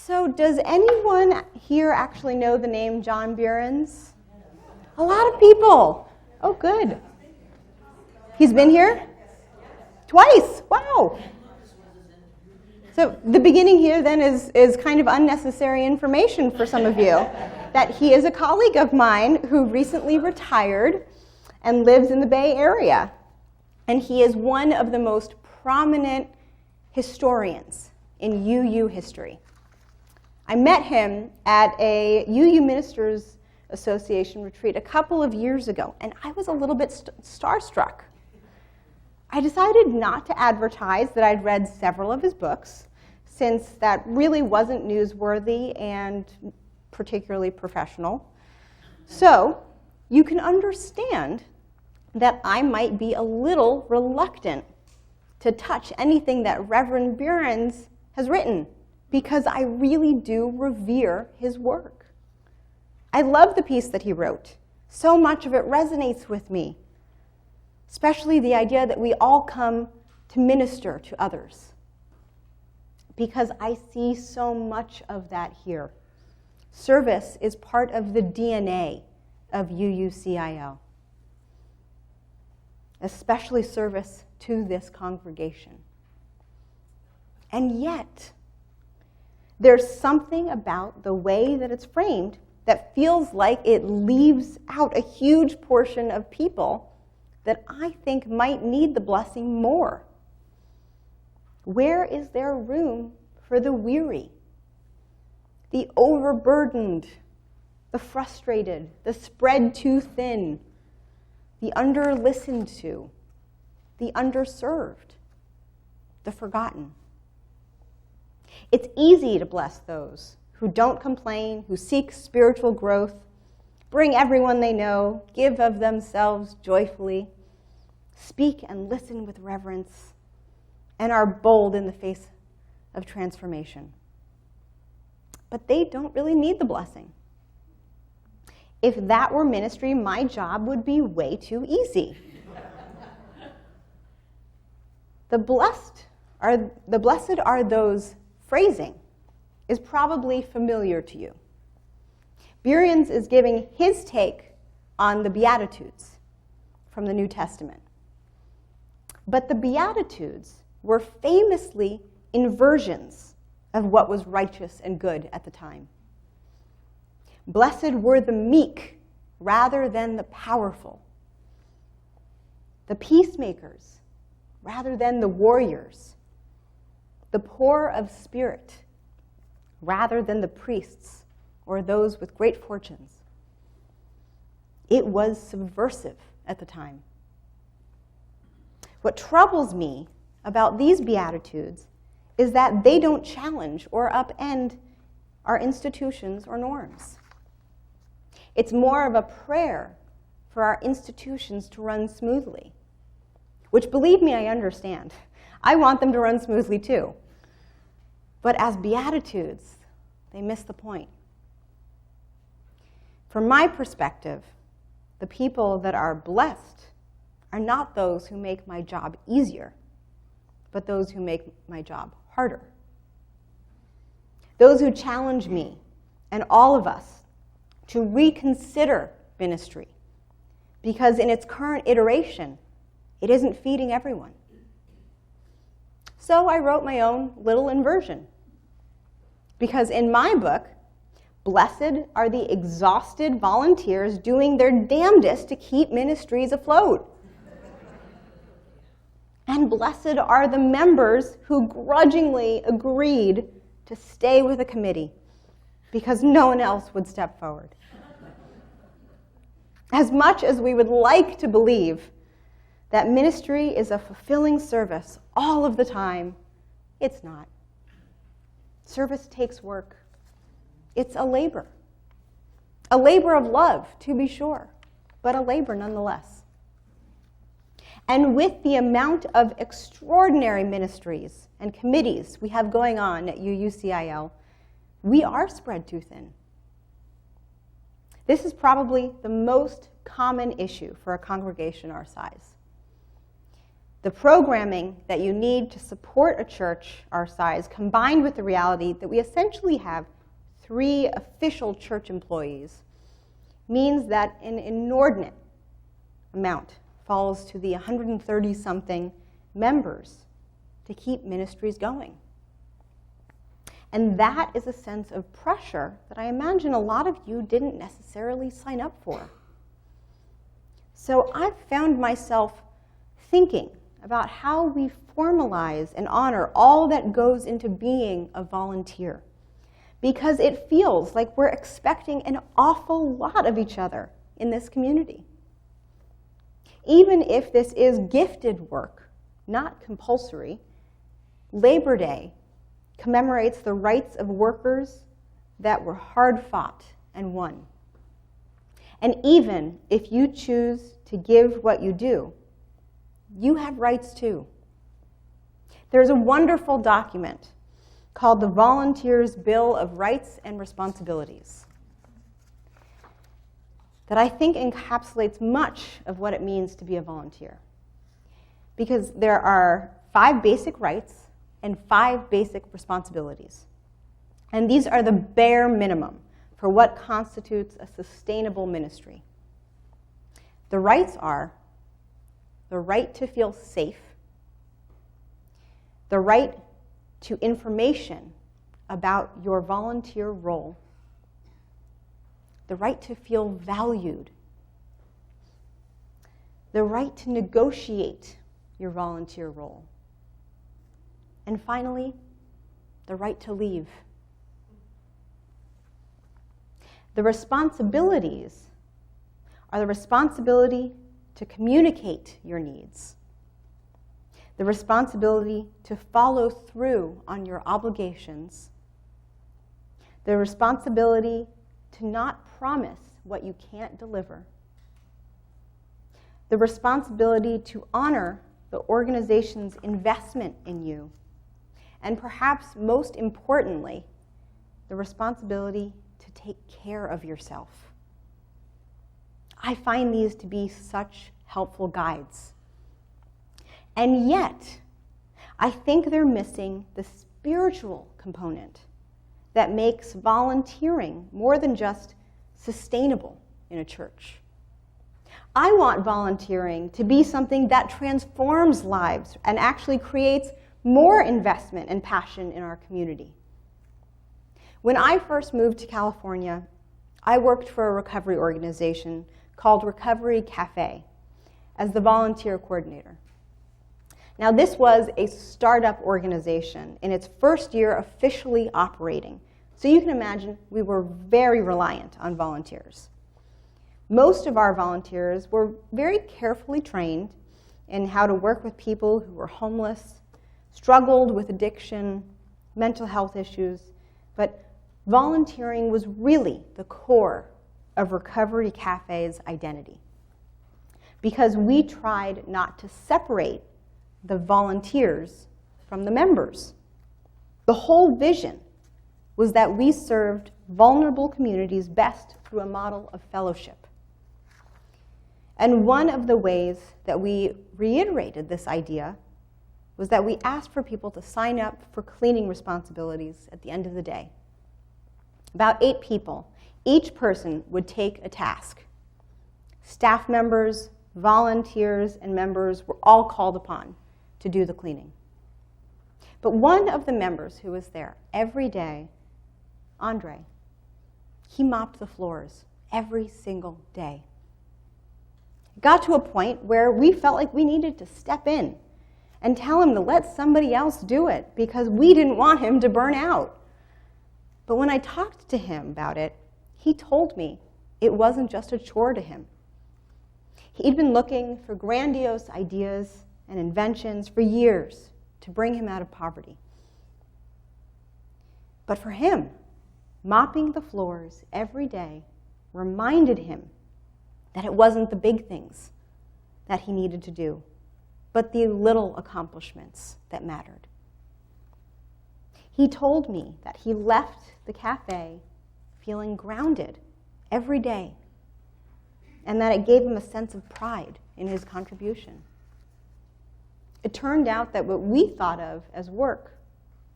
So does anyone here actually know the name John Behrens? A lot of people. Oh, good. He's been here? Twice. Wow. So the beginning here then is kind of unnecessary information for some of you, that he is a colleague of mine who recently retired and lives in the Bay Area. And he is one of the most prominent historians in UU history. I met him at a UU Ministers Association retreat a couple of years ago, and I was a little bit starstruck. I decided not to advertise that I'd read several of his books, since that really wasn't newsworthy and particularly professional. So you can understand that I might be a little reluctant to touch anything that Reverend Behrens has written, because I really do revere his work. I love the piece that he wrote. So much of it resonates with me, especially the idea that we all come to minister to others, because I see so much of that here. Service is part of the DNA of UUCiL, especially service to this congregation. And yet, there's something about the way that it's framed that feels like it leaves out a huge portion of people that I think might need the blessing more. Where is there room for the weary, the overburdened, the frustrated, the spread too thin, the under-listened to, the underserved, the forgotten? It's easy to bless those who don't complain, who seek spiritual growth, bring everyone they know, give of themselves joyfully, speak and listen with reverence, and are bold in the face of transformation. But they don't really need the blessing. If that were ministry, my job would be way too easy. The blessed are those phrasing is probably familiar to you. Behrens is giving his take on the Beatitudes from the New Testament. But the Beatitudes were famously inversions of what was righteous and good at the time. Blessed were the meek rather than the powerful, the peacemakers rather than the warriors, the poor of spirit rather than the priests or those with great fortunes. It was subversive at the time. What troubles me about these Beatitudes is that they don't challenge or upend our institutions or norms. It's more of a prayer for our institutions to run smoothly, which, believe me, I understand. I want them to run smoothly too. But as Beatitudes, they miss the point. From my perspective, the people that are blessed are not those who make my job easier, but those who make my job harder. Those who challenge me and all of us to reconsider ministry, because in its current iteration, it isn't feeding everyone. So I wrote my own little inversion, because in my book, blessed are the exhausted volunteers doing their damnedest to keep ministries afloat. And blessed are the members who grudgingly agreed to stay with a committee because no one else would step forward. As much as we would like to believe that ministry is a fulfilling service all of the time, it's not. Service takes work. It's a labor of love, to be sure, but a labor nonetheless. And with the amount of extraordinary ministries and committees we have going on at UUCiL, we are spread too thin. This is probably the most common issue for a congregation our size. The programming that you need to support a church our size, combined with the reality that we essentially have 3 official church employees, means that an inordinate amount falls to the 130-something members to keep ministries going. And that is a sense of pressure that I imagine a lot of you didn't necessarily sign up for. So I've found myself thinking about how we formalize and honor all that goes into being a volunteer, because it feels like we're expecting an awful lot of each other in this community. Even if this is gifted work, not compulsory, Labor Day commemorates the rights of workers that were hard-fought and won. And even if you choose to give what you do, you have rights too. There's a wonderful document called the Volunteers' Bill of Rights and Responsibilities that I think encapsulates much of what it means to be a volunteer. Because there are 5 basic rights and 5 basic responsibilities. And these are the bare minimum for what constitutes a sustainable ministry. The rights are the right to feel safe, the right to information about your volunteer role, the right to feel valued, the right to negotiate your volunteer role, and finally, the right to leave. The responsibilities are the responsibility to communicate your needs, the responsibility to follow through on your obligations, the responsibility to not promise what you can't deliver, the responsibility to honor the organization's investment in you, and perhaps most importantly, the responsibility to take care of yourself. I find these to be such helpful guides. And yet, I think they're missing the spiritual component that makes volunteering more than just sustainable in a church. I want volunteering to be something that transforms lives and actually creates more investment and passion in our community. When I first moved to California, I worked for a recovery organization called Recovery Cafe as the volunteer coordinator. Now, this was a startup organization in its first year officially operating. So you can imagine we were very reliant on volunteers. Most of our volunteers were very carefully trained in how to work with people who were homeless, struggled with addiction, mental health issues, but volunteering was really the core of Recovery Cafe's identity, because we tried not to separate the volunteers from the members. The whole vision was that we served vulnerable communities best through a model of fellowship. And one of the ways that we reiterated this idea was that we asked for people to sign up for cleaning responsibilities at the end of the day. About 8 people. Each person would take a task. Staff members, volunteers, and members were all called upon to do the cleaning. But one of the members who was there every day, Andre, he mopped the floors every single day. It got to a point where we felt like we needed to step in and tell him to let somebody else do it because we didn't want him to burn out. But when I talked to him about it, he told me it wasn't just a chore to him. He'd been looking for grandiose ideas and inventions for years to bring him out of poverty. But for him, mopping the floors every day reminded him that it wasn't the big things that he needed to do, but the little accomplishments that mattered. He told me that he left the cafe feeling grounded every day, and that it gave him a sense of pride in his contribution. It turned out that what we thought of as work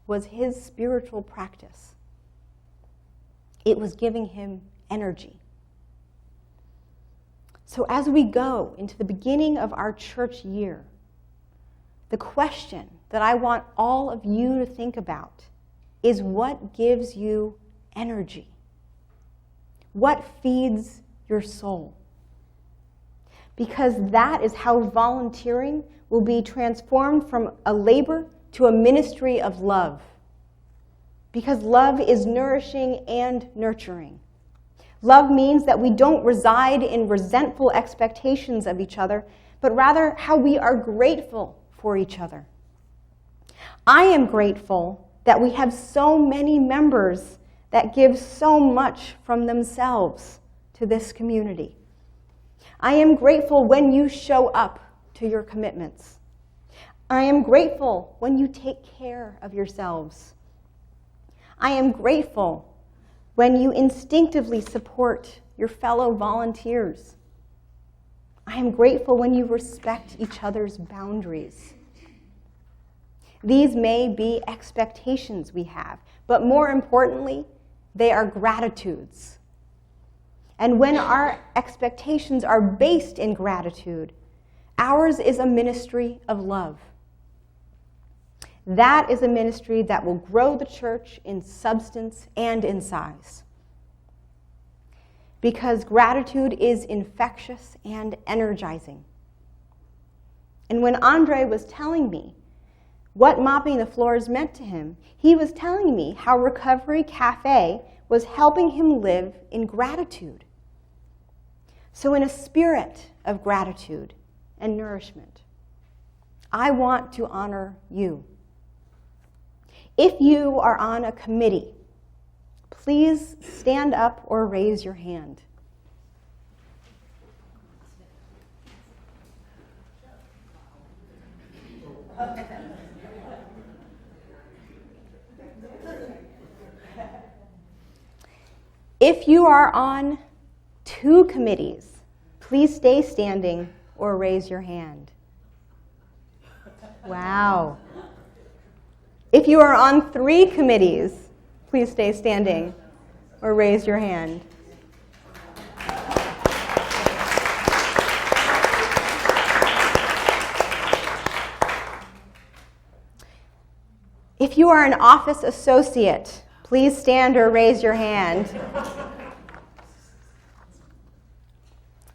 was his spiritual practice. It was giving him energy. So as we go into the beginning of our church year, the question that I want all of you to think about is what gives you energy? What feeds your soul? Because that is how volunteering will be transformed from a labor to a ministry of love. Because love is nourishing and nurturing. Love means that we don't reside in resentful expectations of each other, but rather how we are grateful for each other. I am grateful that we have so many members that give so much from themselves to this community. I am grateful when you show up to your commitments. I am grateful when you take care of yourselves. I am grateful when you instinctively support your fellow volunteers. I am grateful when you respect each other's boundaries. These may be expectations we have, but more importantly, they are gratitudes. And when our expectations are based in gratitude, ours is a ministry of love. That is a ministry that will grow the church in substance and in size. Because gratitude is infectious and energizing. And when Andre was telling me what mopping the floors meant to him, he was telling me how Recovery Cafe was helping him live in gratitude. So in a spirit of gratitude and nourishment, I want to honor you. If you are on a committee, please stand up or raise your hand. If you are on 2 committees, please stay standing or raise your hand. Wow. If you are on 3 committees, please stay standing or raise your hand. If you are an office associate, please stand or raise your hand.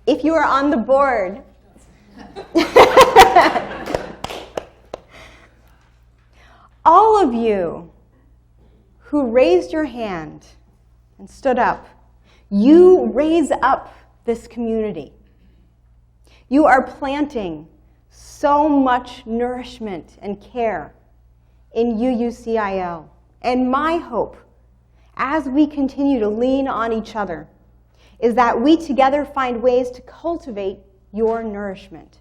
If you are on the board, all of you who raised your hand and stood up, you raise up this community. You are planting so much nourishment and care in UUCiL. And my hope, as we continue to lean on each other, is that we together find ways to cultivate your nourishment,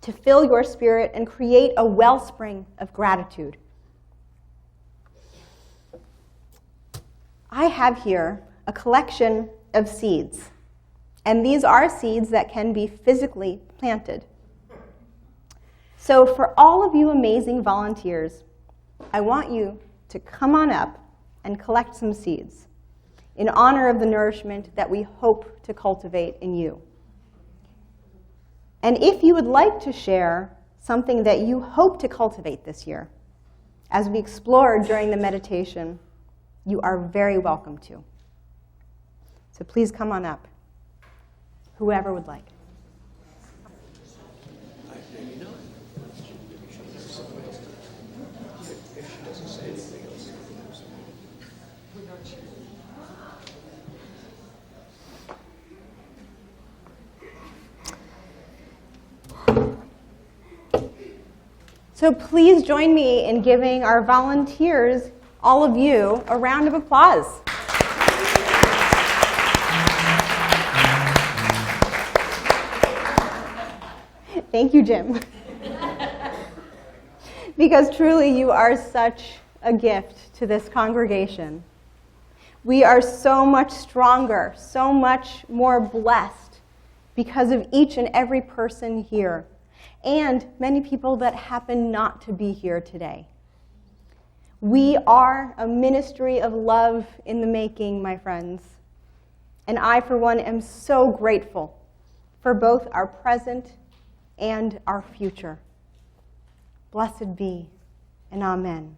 to fill your spirit and create a wellspring of gratitude. I have here a collection of seeds, and these are seeds that can be physically planted. So for all of you amazing volunteers, I want you to come on up and collect some seeds in honor of the nourishment that we hope to cultivate in you. And if you would like to share something that you hope to cultivate this year, as we explored during the meditation, you are very welcome to. So please come on up, whoever would like. So please join me in giving our volunteers, all of you, a round of applause. Thank you, Jim. Because truly you are such a gift to this congregation. We are so much stronger, so much more blessed because of each and every person here. and many people that happen not to be here today. We are a ministry of love in the making, my friends. And I, for one, am so grateful for both our present and our future. Blessed be, and amen.